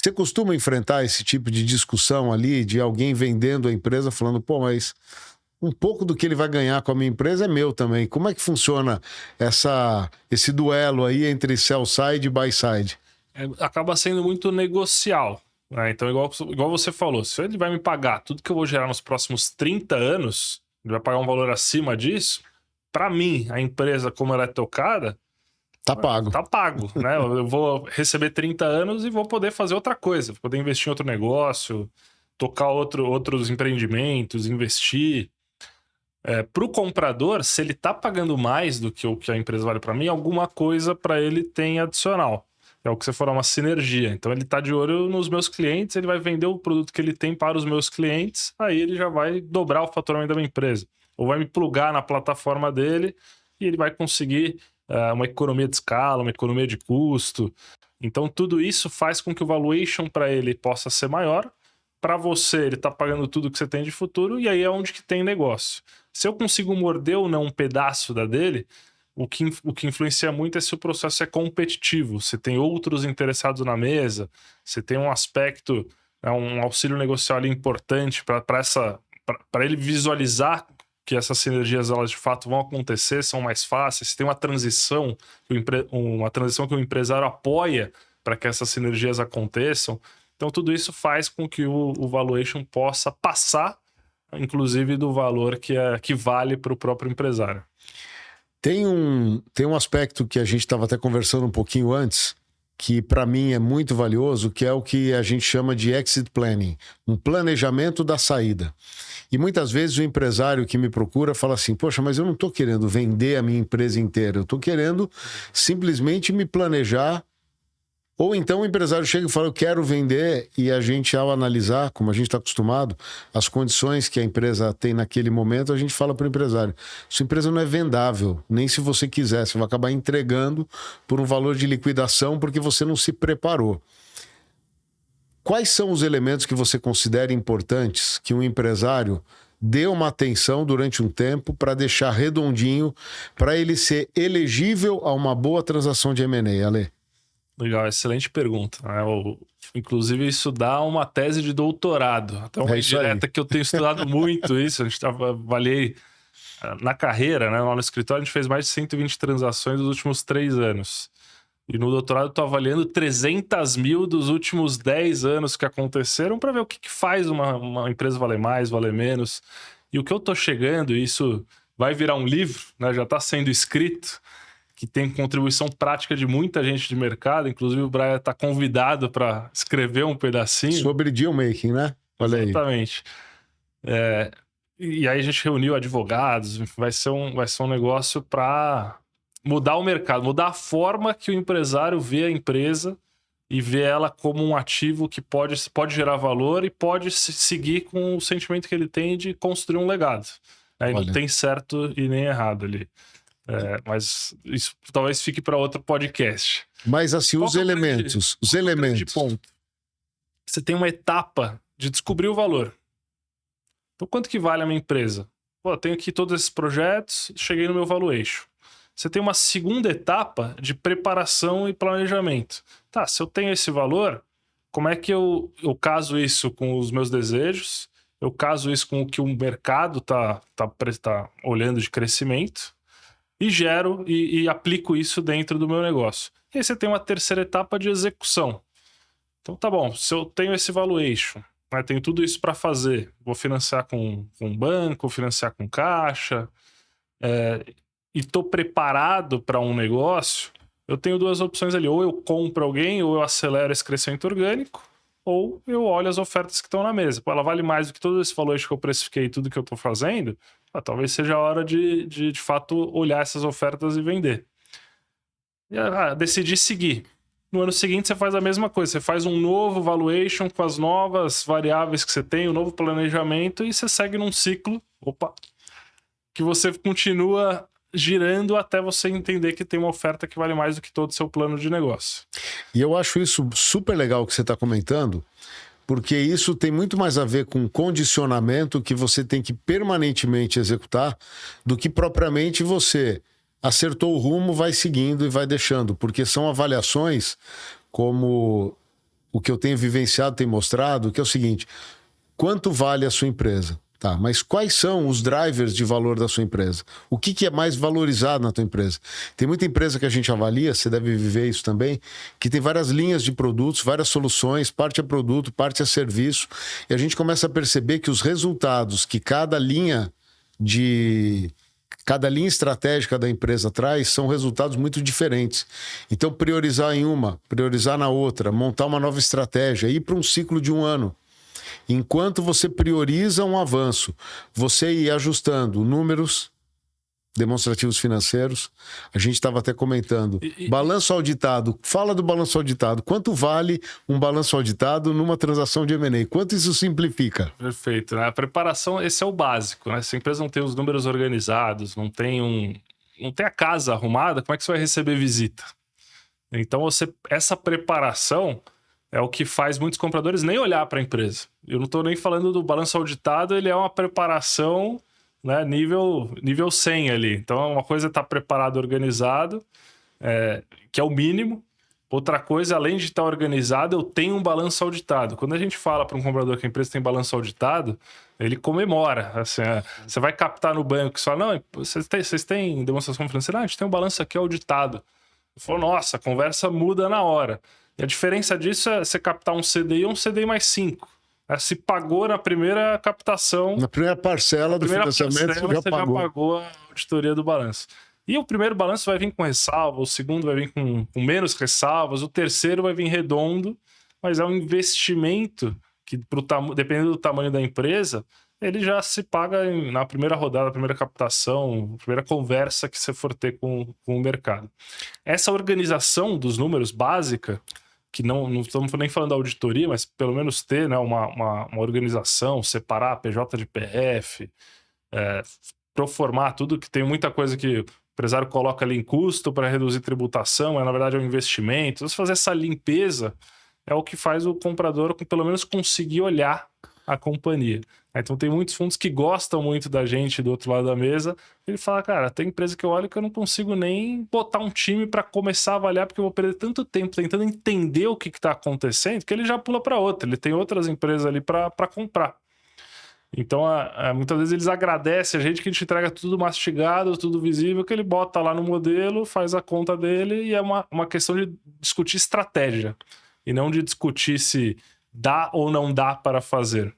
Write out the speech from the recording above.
Você costuma enfrentar esse tipo de discussão ali, de alguém vendendo a empresa, falando, pô, mas um pouco do que ele vai ganhar com a minha empresa é meu também. Como é que funciona esse duelo aí entre sell side e buy side? Acaba sendo muito negocial, né? Então, igual você falou, se ele vai me pagar tudo que eu vou gerar nos próximos 30 anos, ele vai pagar um valor acima disso, para mim, a empresa, como ela é tocada, tá pago. Tá pago, né? Eu vou receber 30 anos e vou poder fazer outra coisa, vou poder investir em outro negócio, tocar outros empreendimentos, investir. Para o comprador, se ele tá pagando mais do que o que a empresa vale para mim, alguma coisa para ele tem adicional. É o que você falou, uma sinergia. Então ele tá de olho nos meus clientes, ele vai vender o produto que ele tem para os meus clientes, aí ele já vai dobrar o faturamento da minha empresa. Ou vai me plugar na plataforma dele e ele vai conseguir uma economia de escala, uma economia de custo. Então tudo isso faz com que o valuation para ele possa ser maior. Para você, ele tá pagando tudo que você tem de futuro e aí é onde que tem negócio. Se eu consigo morder ou não um pedaço da dele, o que influencia muito é se o processo é competitivo, se tem outros interessados na mesa, se tem um aspecto, um auxílio negocial ali importante para ele visualizar que essas sinergias elas de fato vão acontecer, são mais fáceis, se tem uma transição que o empresário apoia para que essas sinergias aconteçam. Então tudo isso faz com que o valuation possa passar, inclusive, do valor que vale para o próprio empresário. Tem um aspecto que a gente estava até conversando um pouquinho antes, que para mim é muito valioso, que é o que a gente chama de exit planning, um planejamento da saída. E muitas vezes o empresário que me procura fala assim, poxa, mas eu não estou querendo vender a minha empresa inteira, eu estou querendo simplesmente me planejar. Ou então o empresário chega e fala, eu quero vender, e a gente, ao analisar, como a gente está acostumado, as condições que a empresa tem naquele momento, a gente fala para o empresário, sua empresa não é vendável, nem se você quiser, você vai acabar entregando por um valor de liquidação porque você não se preparou. Quais são os elementos que você considera importantes que um empresário dê uma atenção durante um tempo para deixar redondinho, para ele ser elegível a uma boa transação de M&A, Ale? Legal, excelente pergunta. Inclusive, isso dá uma tese de doutorado. Até uma indireta que eu tenho estudado muito isso. A gente avaliei na carreira, né, lá no escritório, a gente fez mais de 120 transações nos últimos 3 anos. E no doutorado eu estou avaliando 300 mil dos últimos 10 anos que aconteceram para ver o que faz uma empresa valer mais, valer menos. E o que eu estou chegando, e isso vai virar um livro, né, já está sendo escrito, que tem contribuição prática de muita gente de mercado, inclusive o Brian está convidado para escrever um pedacinho. Sobre deal making, né? Olha aí. Exatamente. E aí a gente reuniu advogados, vai ser um negócio para mudar o mercado, mudar a forma que o empresário vê a empresa e vê ela como um ativo que pode gerar valor e pode seguir com o sentimento que ele tem de construir um legado. Aí não tem certo e nem errado ali. Mas isso talvez fique para outro podcast. Mas assim, os elementos. Ponto. Você tem uma etapa de descobrir o valor. Então, quanto que vale a minha empresa? Pô, eu tenho aqui todos esses projetos, cheguei no meu valuation. Você tem uma segunda etapa de preparação e planejamento. Tá, se eu tenho esse valor, como é que eu caso isso com os meus desejos? Eu caso isso com o que o mercado tá olhando de crescimento? E gero e aplico isso dentro do meu negócio. E aí você tem uma terceira etapa de execução. Então tá bom, se eu tenho esse valuation, né, tenho tudo isso para fazer, vou financiar com banco, financiar com caixa, e estou preparado para um negócio, eu tenho 2 opções ali, ou eu compro alguém, ou eu acelero esse crescimento orgânico, ou eu olho as ofertas que estão na mesa. Pô, ela vale mais do que todo esse valuation que eu precifiquei e tudo que eu estou fazendo, talvez seja a hora de fato olhar essas ofertas e vender. E decidir seguir. No ano seguinte você faz a mesma coisa, você faz um novo valuation com as novas variáveis que você tem, um novo planejamento e você segue num ciclo, que você continua girando até você entender que tem uma oferta que vale mais do que todo o seu plano de negócio. E eu acho isso super legal que você está comentando, porque isso tem muito mais a ver com condicionamento que você tem que permanentemente executar do que propriamente você acertou o rumo, vai seguindo e vai deixando, porque são avaliações como o que eu tenho vivenciado tem mostrado, que é o seguinte: quanto vale a sua empresa? Tá, mas quais são os drivers de valor da sua empresa? O que é mais valorizado na tua empresa? Tem muita empresa que a gente avalia, você deve viver isso também, que tem várias linhas de produtos, várias soluções, parte é produto, parte é serviço, e a gente começa a perceber que os resultados que cada linha estratégica da empresa traz são resultados muito diferentes. Então, priorizar em uma, priorizar na outra, montar uma nova estratégia, ir para um ciclo de 1 ano. Enquanto você prioriza um avanço, você ir ajustando números demonstrativos financeiros. A gente estava até comentando. Balanço auditado. Fala do balanço auditado. Quanto vale um balanço auditado numa transação de M&A? Quanto isso simplifica? Perfeito. Né? A preparação, esse é o básico. Né? Se a empresa não tem os números organizados, não tem a casa arrumada, como é que você vai receber visita? Então, essa preparação é o que faz muitos compradores nem olhar para a empresa. Eu não estou nem falando do balanço auditado, ele é uma preparação, né, nível 100 ali. Então, uma coisa é estar preparado, organizado, que é o mínimo. Outra coisa, além de estar organizado, eu tenho um balanço auditado. Quando a gente fala para um comprador que a empresa tem balanço auditado, ele comemora. Assim, você vai captar no banco, você fala, não, vocês têm demonstração financeira? Não, a gente tem um balanço aqui auditado. Eu falo, nossa, a conversa muda na hora. E a diferença disso é você captar um CDI ou um CDI mais 5. Se pagou na primeira captação. Na primeira parcela do financiamento, você já pagou a auditoria do balanço. E o primeiro balanço vai vir com ressalva, o segundo vai vir com menos ressalvas, o terceiro vai vir redondo, mas é um investimento que, dependendo do tamanho da empresa, ele já se paga na primeira rodada, na primeira captação, na primeira conversa que você for ter com o mercado. Essa organização dos números básica, que não estamos nem falando da auditoria, mas pelo menos ter, né, uma organização, separar PJ de PF, proformar tudo, que tem muita coisa que o empresário coloca ali em custo para reduzir tributação, na verdade é um investimento. Então, fazer essa limpeza é o que faz o comprador pelo menos conseguir olhar a companhia. Então tem muitos fundos que gostam muito da gente do outro lado da mesa. Ele fala, cara, tem empresa que eu olho que eu não consigo nem botar um time para começar a avaliar, porque eu vou perder tanto tempo tentando entender o que está acontecendo, que ele já pula para outra. Ele tem outras empresas ali para comprar. Então, muitas vezes eles agradecem a gente que a gente entrega tudo mastigado, tudo visível, que ele bota lá no modelo, faz a conta dele, e é uma questão de discutir estratégia e não de discutir se dá ou não dá para fazer.